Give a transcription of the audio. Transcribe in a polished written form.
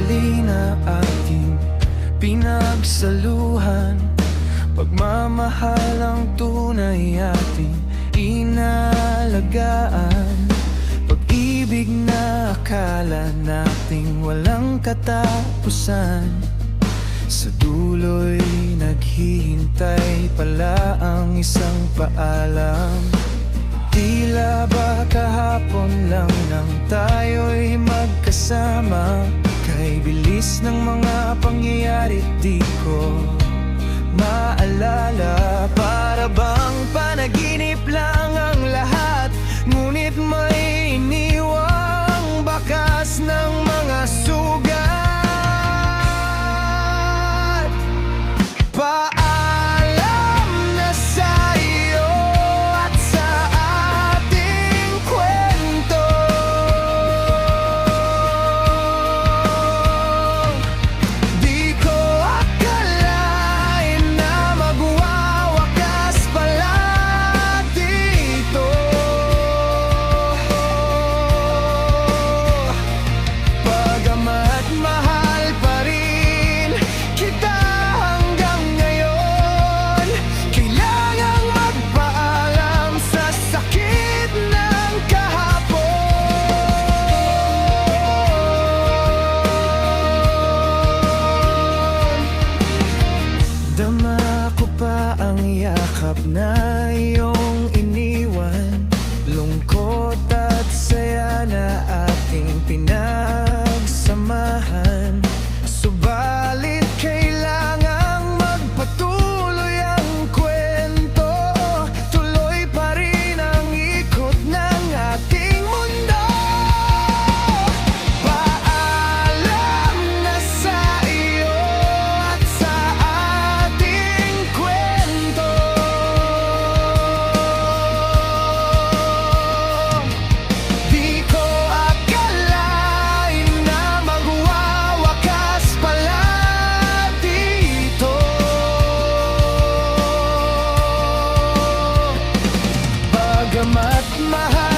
sandali na ating pinagsaluhan. Pagmamahal ang tunay ating inalagaan. Pag-ibig na akala nating walang katapusan, sa dulo'y naghihintay pala ang isang paalam. Tila ba kahapon lang nang tayo'y magkasama, kay bilis ng mga pangyayari di ko maalala. Para bang panaginip lang ang lahat, ngunit may iniwang bakas ng mga sugat. Paalam na sa iyo at sa ating kwento. Di ko akalain na magwawakas pala dito. Bagamat mahal pa rin kita hanggang ngayon, kailangang magpaalam sa sakit ng kahapon. Dama ko pa ang yakap na iyong iniwan, lungkot at saya na ating pinagsamahan. Subalit kailangang magpatuloy ang kwento, tuloy pa rin ang ikot ng ating mundo. Paalam na sa iyo at sa ating kwento. Di ko akalain na magwawakas pala dito. Bagamat mahal